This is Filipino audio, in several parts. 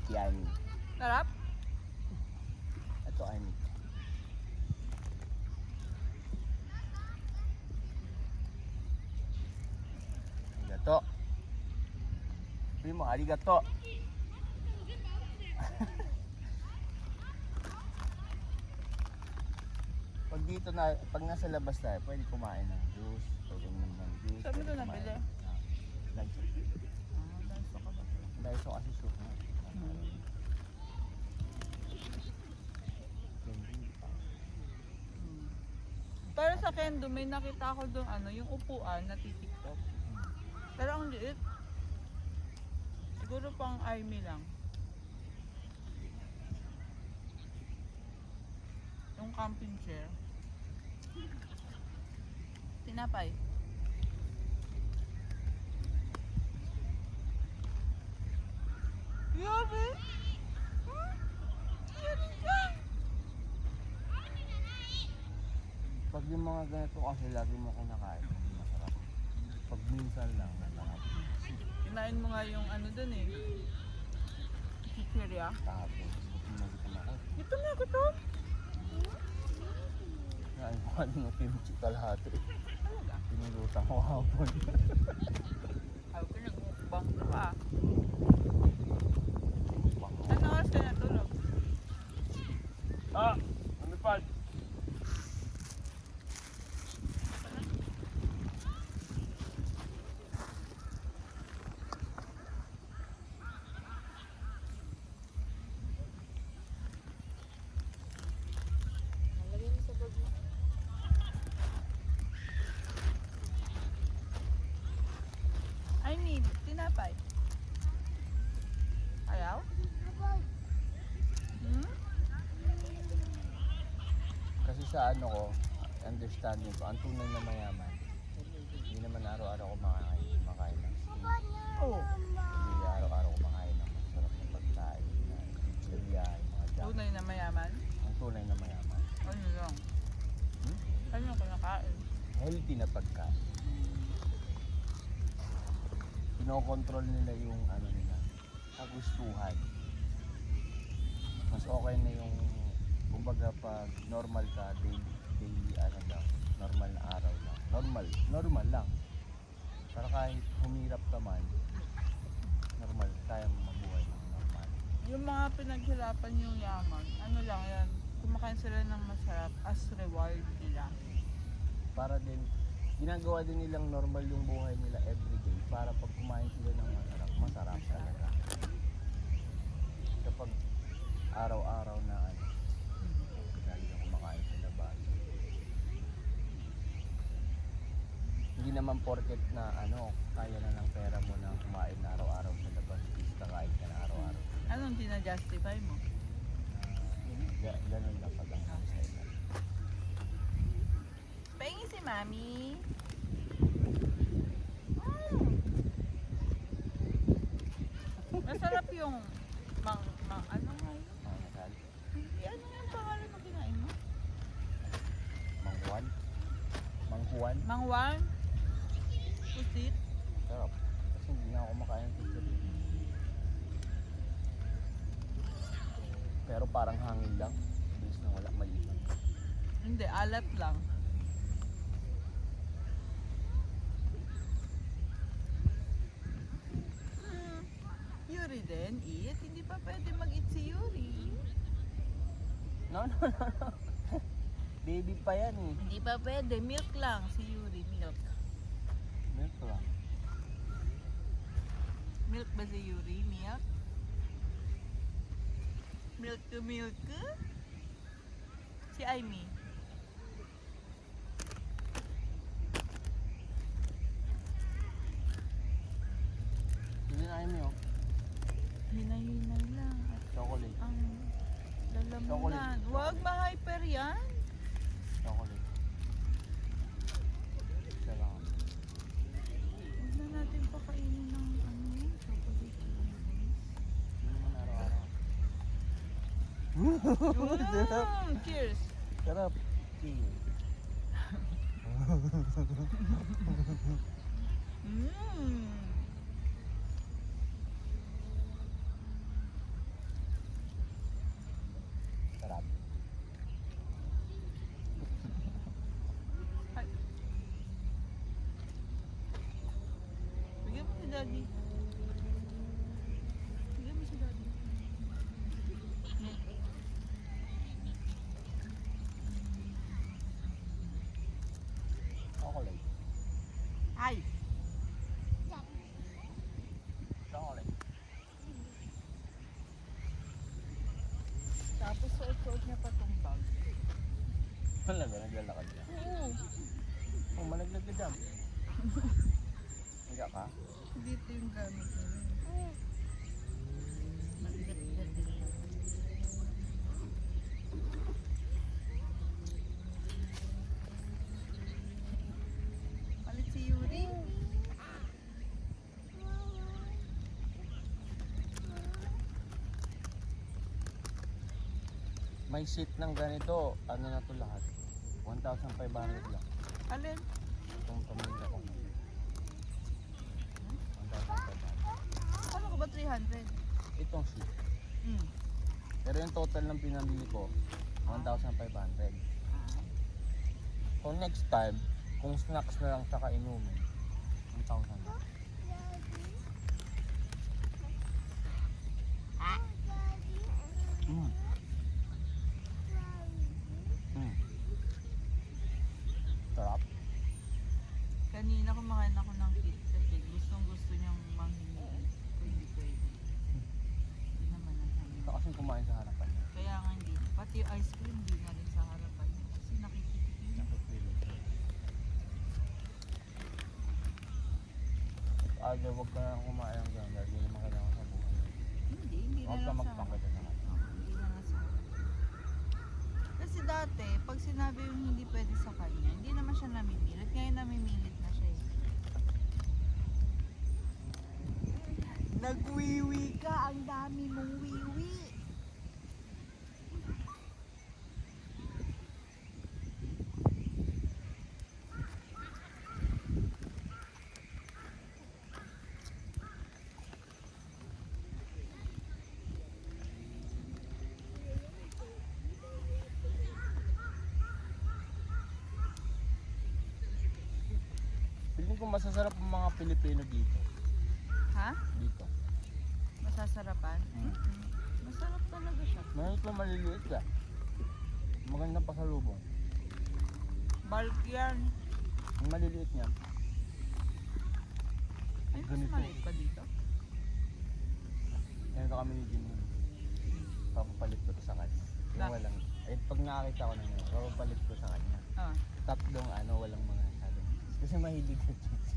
Happy Army. Sarap? Ito Army. Arigato. Sabi mo, arigato. Pag dito na, pag nasa labas tayo, pwede kumain ng juice, pwede uminom ng juice. Saan mo pwede ito kumain nabili? ng Daiso. Daiso ka ba? Daiso kasi soup na. Pero sa Kendo, may nakita ko doon yung upuan na titiktok. Pero ang liit. Siguro pang army lang. Yung camping chair. Tinapay. Yabi! Pag yung mga ganito kasi lagi mo kinakain, masarap. Pag minsan lang, masarap. Kinain mo nga yung doon eh. Chichirya. Tapos, gutom ako. Ito na, ito. Kinain ko kanino kimchi kalahati. Talaga? Pinulutan ko hapon. Ay, pinag-mukbang ka pa. Ano oras ka natulog? Lumipad! Nalagyan mo sa bag mo. I need tinapay. Ayaw? Hmm? Kasi sa ano ko, understanding ko, ang tunay na mayaman, hindi naman araw-araw kumakain ng steak. Oo. Hindi araw-araw kumakain ng masarap na pagkain, na pizzeria, yung mga junk. Tunay na mayaman? Ang tunay na mayaman. Ano lang? Ano yung kinakain? Healthy na pagkain. Kinokontrol nila yung nila, kagustuhan. Mas okay na yung, kumbaga pag normal ka, daily lang, normal na araw lang. Normal lang. Para kahit humirap ka man, normal, kaya mo mabuhay ng normal. Yung mga pinaghirapan yung yaman, ano lang yan, kumakain sila ng masarap as reward nila. Para din, ginagawa din nilang normal yung buhay nila everyday para pag kumain sila ng masarap talaga. Kapag araw-araw na lagi na kumakain sa labas. Hindi naman porket na kaya na ng pera mo na kumain na araw-araw sa labas, is kakain ka na araw-araw. Anong tina-justify mo? Ganun lang pag ang sa Pahingi si Mami. Masarap yung ano nga yun? Ano yung pangalan na kinain mo? Mangwan? Manghuan? Mangwan? Pusit? Sarap. Kasi hindi na ako kumakain ng pizzeria. Pero parang hangin lang. Bilis na wala maliban. Hindi, alat lang. Yuri din, eat. Hindi pa pwede mag-eat si Yuri. No. Baby pa yan eh. Hindi pa pwede. Milk lang si Yuri. Milk. Milk lang. Milk ba si Yuri? Milk? Milk to milk? Si Aimee. Hindi na ayaw mo. Hinay-hinay lang. At Chocolate. ang lalamunan. Chocolate. Huwag ma-hyper yan. Chocolate. Isa lang. Huwag na natin pakainin ng chocolate. Hindi naman araw-araw. Cheers! Sarap. Cheers. daddy. Bigyan mo si daddy. Chocolate. Ay! Chocolate. Tapos suot-suot niya pa tong bag. Talaga, naglalakad ka. Oo. Oh, malaglag ka dyan. Higa ka? Dito yung gamit niya. Mabigat-bigat din. Palit si Yuri. May seat ng ganito, ano na to lahat? 1,500 lang. Alin? Itong pamilya ko. 1,500. Ano ko ba 300? Itong seat. Hmm. Pero yung total ng pinamili ko, 1,500. So next time, kung snacks na lang saka inumin, 1,000 lang. Mm. Mm. Sarap. Kanina kumakain ako ng pizza cake. Gustong gusto niyang manghingi. Pwede pwede. Hindi naman ang hangin. Ito kasing kumain sa harapan niya. Kaya nga hindi. Pati yung ice cream hindi na rin sa harapan niya. Kasi nakikitikim. Nakipili siya. Aga, huwag ka na kumain ng gano'n dahil hindi naman kailangan sa buhay. Hindi na Huwag ka lang sa magpangkita sa harapan. Hindi na lang sa Kasi dati, pag sinabi yung hindi pwede sa kanya, hindi naman siya namimilit. Ngayon namimilit na siya eh. Nagwiwi ka! Ang dami mong wiwi! Feeling ko masasarap ang mga Pilipino dito. Ha? Dito. Masasarapan? Mm. Masarap talaga siya. Mayroon pa maliliit ka. Magandang pasalubong. Bulk yan. Ang maliliit niya, Ay, mas Ganito. maliit pa dito. ganito kami ni Jimmy. Papapalit ko to sa kanya. Yung Bakit? walang, eh pag nakakita ko na yun, papapalit ko sa kanya. Ah, Tatlong walang mga masyadong. Kasi mahilig sa cheese.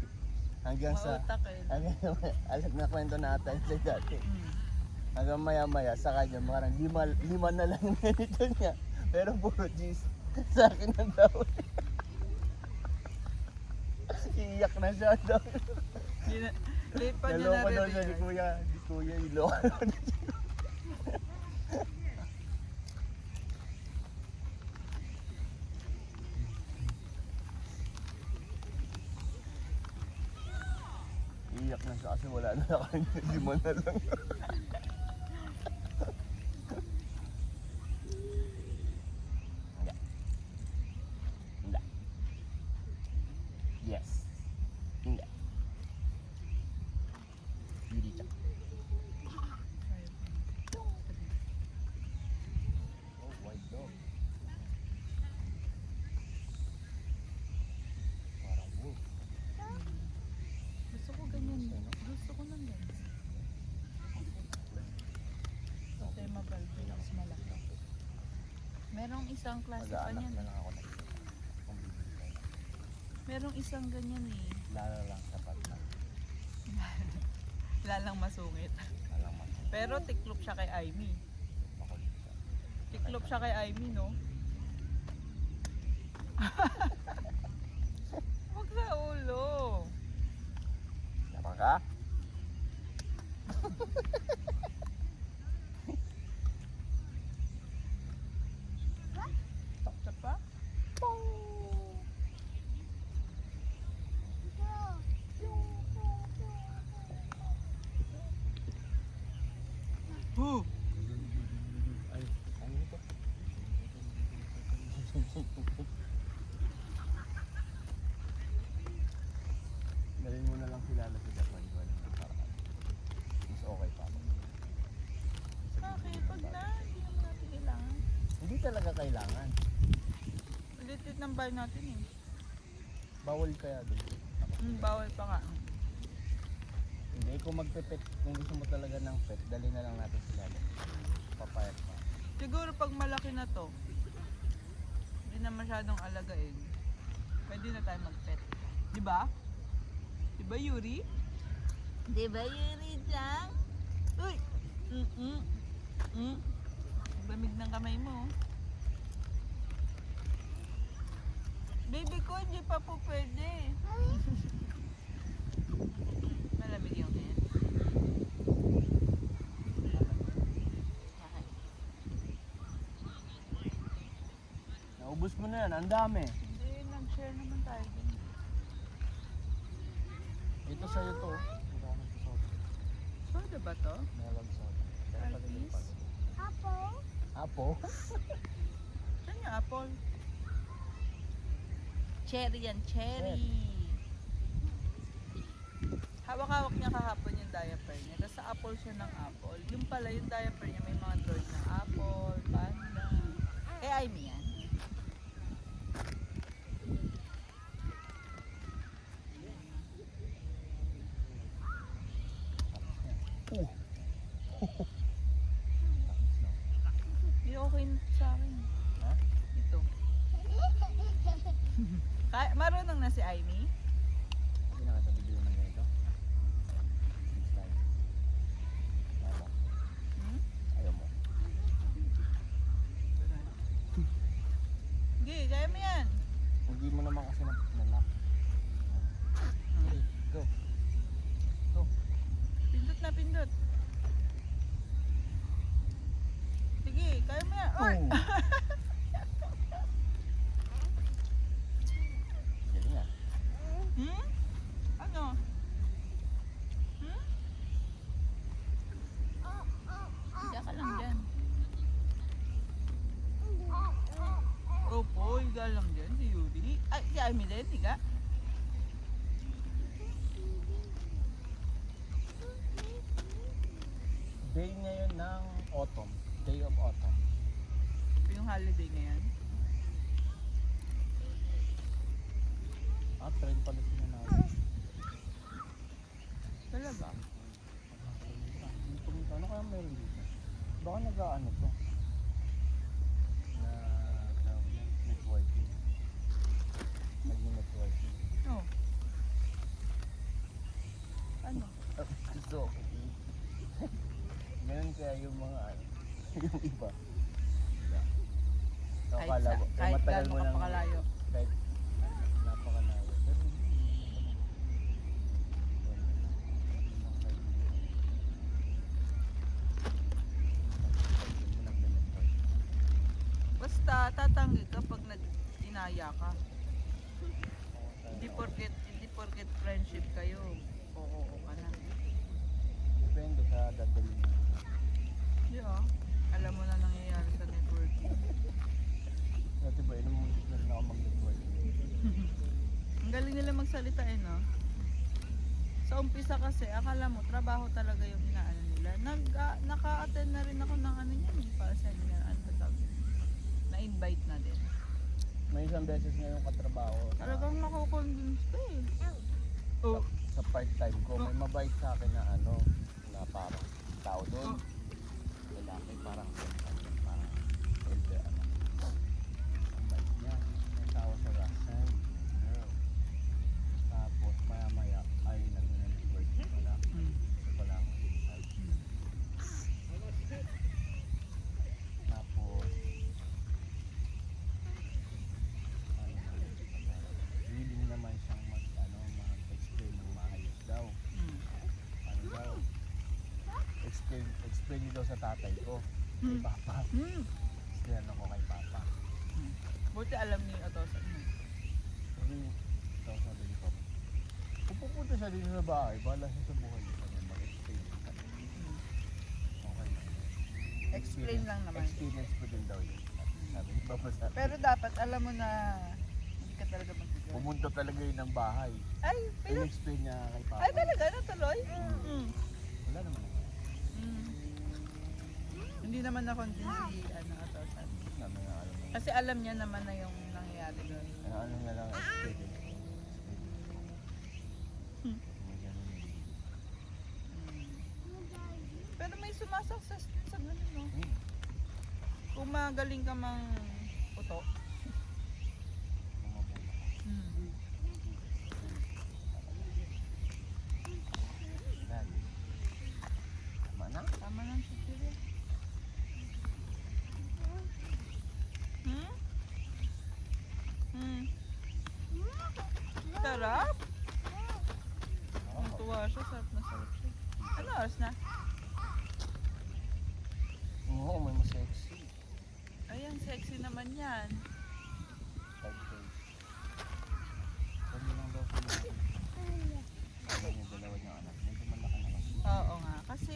Hanggang sa, mautak eh. alam na kwento natin sa dati. Mm. Hanggang maya-maya sa kanya, parang lima na lang yung ganito niya. Pero puro cheese. Sa akin ang daw. Iiyak na siya daw. Late pa niya Naloko daw siya ni na-realize. kuya. Di kuya, iloko daw na siya. Iiyak na siya kasi wala na kanya. Lima na lang. Hindi. Hindi. Yes. Hindi. Hindi siya. Oh, white dog. Parang wolf. Gusto ko ganyan din. Gusto ko ng ganyan. Ito yung mabalbi. Mas malaki. Merong isang klase pa Mag-aanak niyan. na lang ako na ito. Kung bibili tayo. Merong isang ganyan eh. Lalo lang sapat na. Lalang masungit. Alam mo. Pero tiklop siya kay Aimee. Makulit siya. Tiklop siya kay Aimee, no? Huwag sa ulo. Yapa ka? Takta pa? Huh! Ay, ano ito? Dalhin mo na lang kilala si Japan. ng bahay natin eh. Bawal kaya doon. Bawal pa nga. Hindi, kung magpe-pet, kung gusto mo talaga ng pet, dali na lang natin sila. Papayat pa. Siguro pag malaki na to, hindi na masyadong alagain. Pwede na tayo mag-pet. Di ba? Di ba, Yuri? Di ba, Yuri Chang? Uy! Lamig ng kamay mo. Baby ko, hindi pa po pwede. Malamig yung net. Okay. Naubos mo na yan, ang dami. Hindi, nag-share naman tayo din. Ito sa'yo to. Hindi ako nagsusot. Soda ba to? Meron soda. Kaya pala yung Altis? pala. Apo? Saan yung apple? Cherry yan, cherry. Hawak-hawak niya kahapon yung diaper niya. Tapos sa apple siya ng apple. Yung pala yung diaper niya may mga drawing ng apple, panda. Ay, yan. Hindi okay na sa akin. Ha? Ito. Marunong na si Aimee? Hindi na kita bibili ng ganito. Next time. Ayaw mo. Hmm? Ayaw mo. Sige, kaya mo yan. Hindi mo naman kasi nalak. Okay, go. Go. Pindot na pindot. Sige, kaya mo yan. Oy! Oh. Galing ah. Hmm? Ano? Hmm? Higa ka lang dyan. Opo, higa lang dyan si Yuri. Ay, si Amy din, higa. Day ngayon ng autumn. Day of autumn. Yung holiday ngayon. Ah, trend pala sila natin. Talaga? Ano kaya meron dito? Baka nag-ano to? Na networking. Nag-networking. Oh. Ano? Gusto ko. Ganun kaya yung mga ano, yung iba. So, Kahit, akala ko, kahit matagal gaano mo ka nang, pakalayo. kahit napakalayo. Pero hindi. Basta tatanggi ka pag nag-inaya ka. Hindi porket friendship kayo. Oo ka na. Depende sa dadalhin mo. Di alam mo na nangyayari sa networking. Dati ba, inom mo na rin ako mag-networking. Ang galing nila magsalita no? Sa umpisa kasi, akala mo, trabaho talaga yung inaano nila. Naka-attend na rin ako ng ano yan, para seminar, ano ba tawag? Na-invite na din. May isang beses ngayong katrabaho Talagang makukonvince ka eh. Oh. sa part-time ko. May mabait sa akin na ano, na parang tao doon. Lalaki, parang elder, ano. Ang bait niya. May tao sa last time. Girl. Tapos maya-maya ay nag-network pala. Wala ako inside. Tapos willing naman siyang mag-explain ng maayos daw. Ano daw? Explain niyo daw sa tatay ko. Kay Papa. Explain ako kay Papa. Buti alam ni Otosan mo. Sabi, daw sabi ni Papa. Kung pupunta siya dito sa bahay, bahala siya sa buhay niya. Mag-explain niya. Okay lang. Explain lang naman. Experience ko din daw yun. Sabi ni Papa sa akin. Pero dapat alam mo na hindi ka talaga magiging. Pumunta talaga yun ng bahay. Ay, pero, In-explain niya kay Papa. ay talaga, natuloy? Wala naman ako. Hindi naman na-convince si Otosan. Namin na alam mo. Kasi alam niya naman na yung nangyayari ate girl. Ano na lang, experience ko. Hmm. May ganun eh. Pero may sumasakses din sa ganun, no? Hmm. Kung magaling ka mang puto. Bumabula. Yan. Tama na. Tama lang si Tiri. Hmm? Hmm. Sarap. Natuwa siya. Sarap na sarap siya. Ano oras na? Oo, may mas sexy. Ayan, sexy naman yan. 5 days. Sabi lang daw po natin. Sabi niya dalawa niyang anak. Medyo malaki na kasi. Oo nga. Kasi,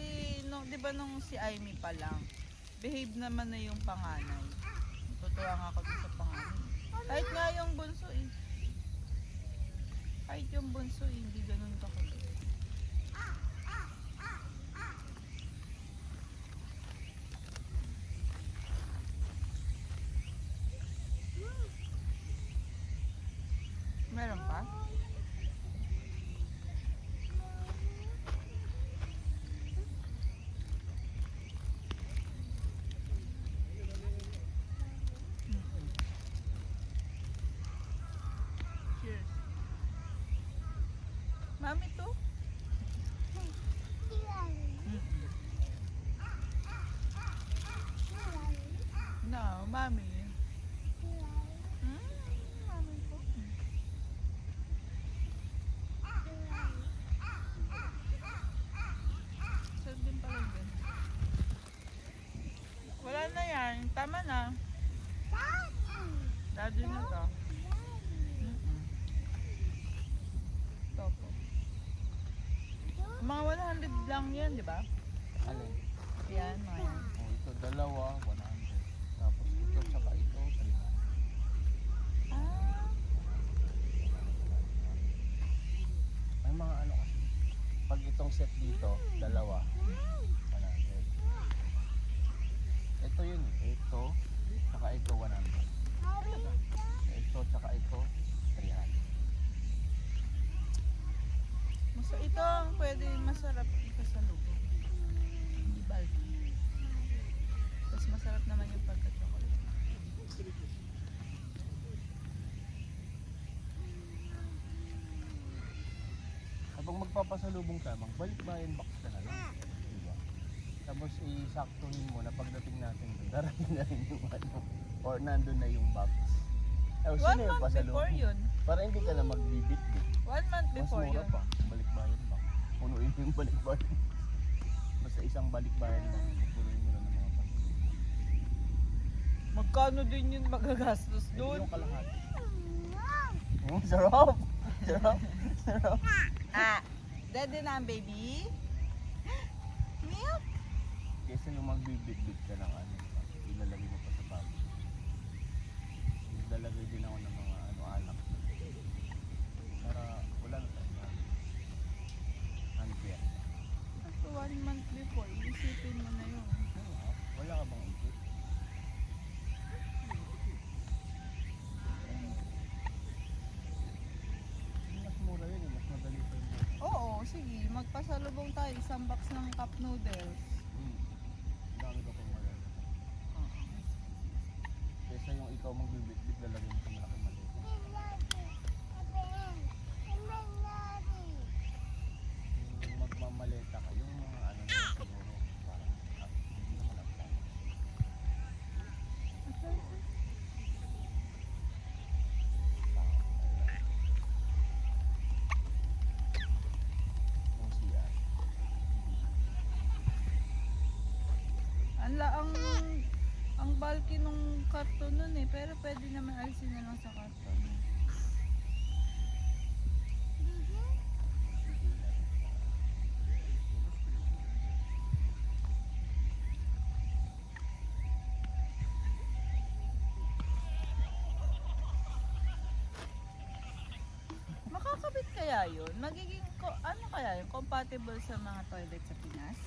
di ba nung si Amy pa lang, behave naman na yung panganay. Tutuwa nga ako dun sa panganay. Kahit nga yung bunso eh. Kahit yung bunso eh, hindi ganun kakulit. Meron pa? Cheers. Mami to? No, mami. Mami po. Sarap din pala din. Wala na yan. Tama na. Daddy na to. Ito po. Mga 100 lang yan, di ba? Alin? Yan, mga yan. Oh, ito dalawa, 100. Tapos ito tsaka ito, 300. Ah, May mga ano kasi. Pag itong set dito, dalawa, 100. Ito yun, ito, tsaka ito 100. Ito tsaka ito, 300. ito ang pwede masarap ikasalubong. Hindi bulky. Tapos masarap naman yung pagka-chocolate. Habang magpapasalubong ka, magbalik bayan box ka na lang. Diba? Tapos isaktuhin mo na pagdating natin doon, darating na rin yung ano, or nandun na yung box. Tapos 1 sino yung month before pasalubong? yun. Para hindi ka na magbibit-bit. 1 month Mas before mura yun. pa, balik bayan box. Punuin mo yung balik bayan. Basta isang balik bayan box, punuin mo na ng mga pasalubong. Magkano din yun magagastos Hindi doon? yung kalahati. Sarap! Sarap! Sarap! Ah, daddy na ang baby. Milk. Kesa yung magbibit-bit ka ng ano, ilalagay mo pa sa bag. Ilalagay din ako ng mga ano, alak. Para wala na tayo. Handcare. After 1 month before, isipin mo na yun. Wala ka bang isip? Mas mura yun eh, mas madali pa yun. Oo, sige. Magpasalubong tayo. Isang box ng cup noodles. Dami ka pang malala. Kesa yung ikaw magbibit-bit, lalagay mo sa malaking maliit. Yung magmamaleta ka, yung mga ano na siguro, parang hindi naman ang plan. Yung CR. Ang bulky nung karton nun eh. Pero pwede naman alisin na lang sa karton. Makakabit kaya yun? Magiging, ano kaya yun? Compatible sa mga toilet sa Pinas?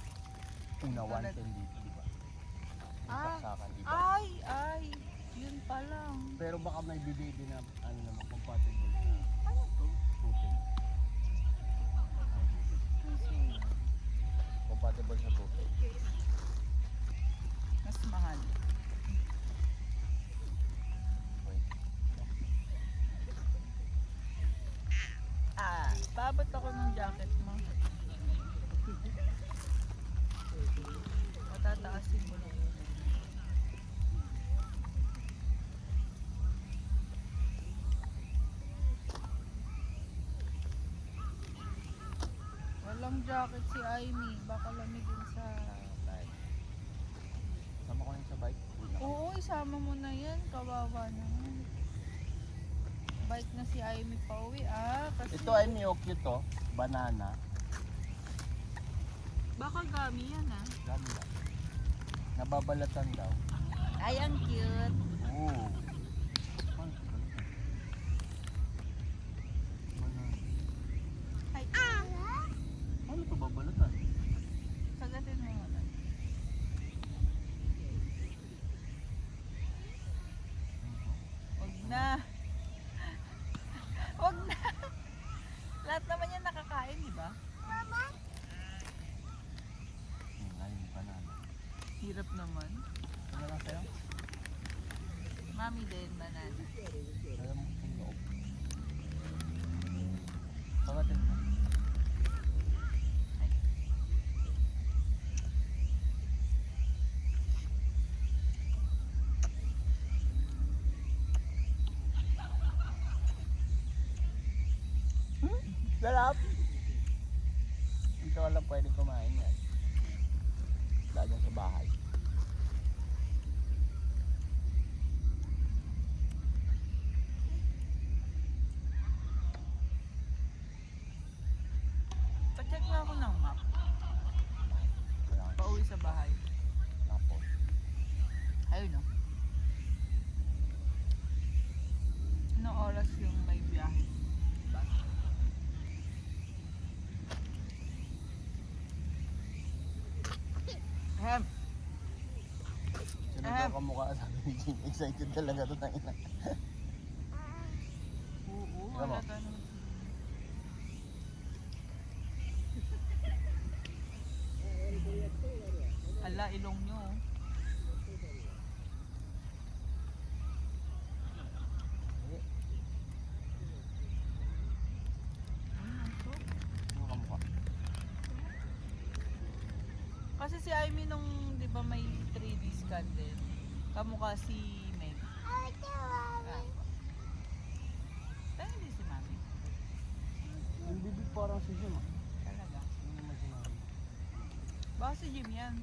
Yung na Tulad- 110 dito, di ba? Yung Ah, saksakan, di ba? Ay! Yun pa lang. Pero baka may bibili din na ano naman compatible sa Ano to? tubig. Kasi Compatible sa tubig. mas mahal. Wait. Paabot ako ng jacket mo. Matataasin mo lang. Walang jacket si Aimee. Baka lamigin sa bike. Sama ko na sa bike. Oo, isama mo na yan. Kawawa naman. Bike na si Aimee pa uwi. Kasi Ito ay Mio cute to. Banana. baka gami yan Dami lang. Nababalatan daw. Ay, ang cute. Oo. Banana. Ay, Ano to babalatan? sagatin mo muna. Wag na. Wag na. Lahat naman yan nakakain, di ba? Ayun, banana. Hirap naman. Ano lang sa'yo? Mami din, banana. Alam mo yung loob. Pagatin mo. Sarap! Dito ka lang pwede kumain yan. Lalo sa bahay. Pa-check nga ako ng map. Kailangan Pauwi sa bahay. tapos. Ayun no. Anong oras yung may biyahe? Ahem. Sino daw kamukha sabi ni Jim? Excited talaga to tayo na. Oo, Tama. wala ka naman. Ala, ilong nyo. Oh. Ang sarap. Sino kamukha? Kasi si Aimee nung, di ba may 3D scan din. Kamukha si Meg. Tayo hindi si Mami. Yung bibig parang si Jim. Talaga. Ano naman sinabi? Baka si Jim yan.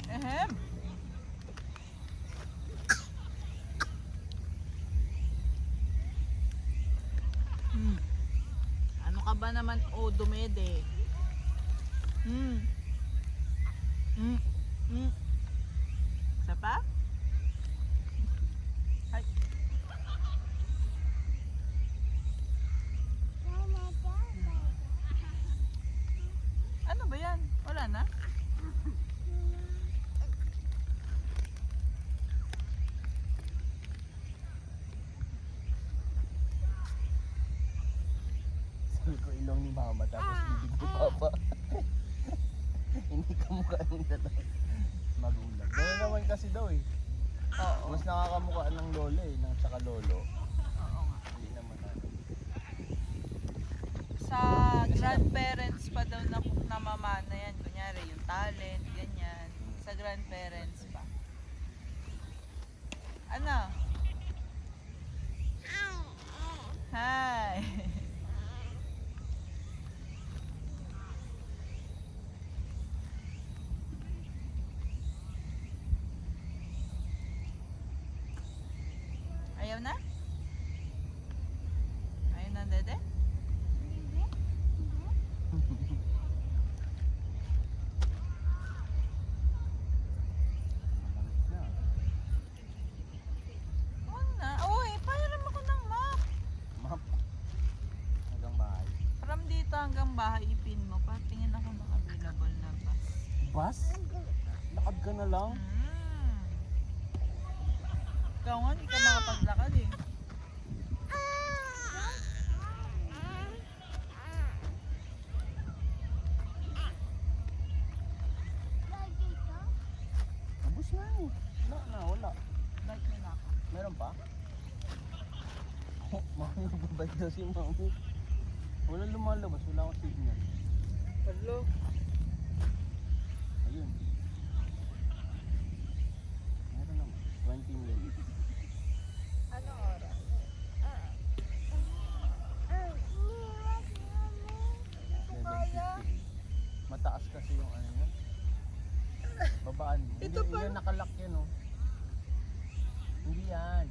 Ehem. Ano ka ba naman? Oh, dumede. Hmm. Hmm. Hmm. Isa pa? Ay. Ano ba yan? Wala na? Sabi ko ilong ni mama tapos bibig ni papa. Hindi kamukha ng dalawa. Magulang. Gano'n naman kasi daw eh. Oo. Mas nakakamukha ng lola eh, ng tsaka lolo. Oo nga. Hindi naman ano. Sa grandparents pa daw na namamana yan. Kunyari, yung talent, ganyan. Sa grandparents pa. Ano? Hi! Ayaw na? Ayaw na, Dede? Malamig na. Huwag na. Uy, pairam ako ng map. Map. bahay, ipin mo. Patingin ako ng available na bus. Bus? Lakad ka na lang? Ikaw nga, hindi ka makapaglakad eh. Ubus na eh. Wala. Bike mo na ako. Meron pa? Mami, nagbabike daw si Mami. Wala lumalabas, wala akong signal. Hello? Ayun. Meron naman. 20 minutes. Ano oras? 7:58. Mataas kasi yung ano yan. Babaan. Ito Hindi pa. yan nakalak yan oh. Hindi yan.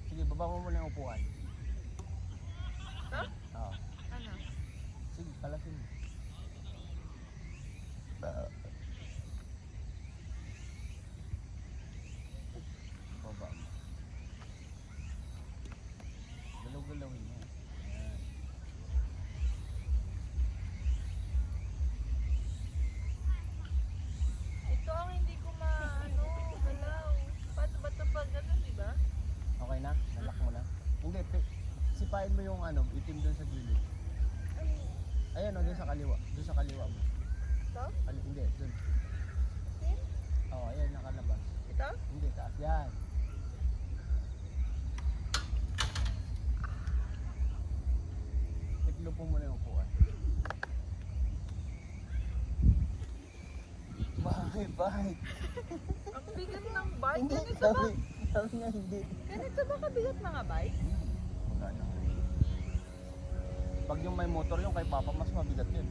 Sige, baba mo muna yung upuan. Ha? Oo. Ano? Sige, kalasin mo. Baba mo. Galaw-galawin mo. Ayan. Ito ang hindi ko galaw. Paano ba ito pag ano, di ba? Okay na? Nalak mo na? Hindi, sipain mo yung ano, itim doon sa gilid. Ayan o, doon sa kaliwa. Doon sa kaliwa mo. Ito? Hindi, doon. Oo, ayan, nakalabas. Ito? Hindi, taas. Yan. Tiklo po muna yung upuan. Bakit? Ang bigat ng bike. Hindi, Ganito ba? sabi nga hindi. Ganito ba kabigat mga bike? Magkano? Pag yung may motor yung kay Papa, mas mabigat yun.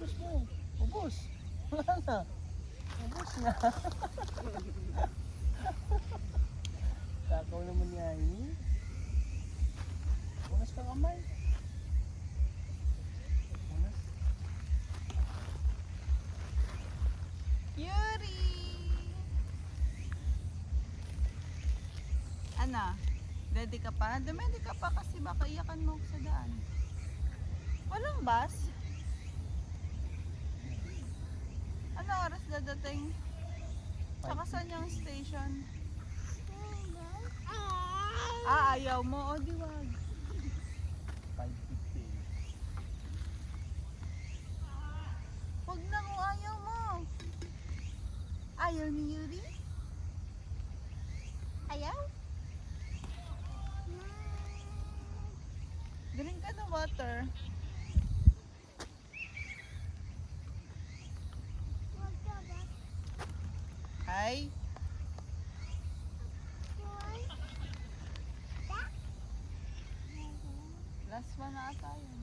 ubos mo. Ubos. Wala na. Ubos na. Takaw naman niya ini. Unas ka kamay. Unas. Yuri! Ano? Ready ka pa? Ready ka pa kasi baka iyakan mo ako sa daan. Walang bus? Ano oras dadating? Tsaka saan yung station? Ayaw mo? O di wag. 5:50. Huwag na kung ayaw mo. Ayaw ni Yuri? Ayaw? Drink ka ng water. Ay. Last one na ata yun.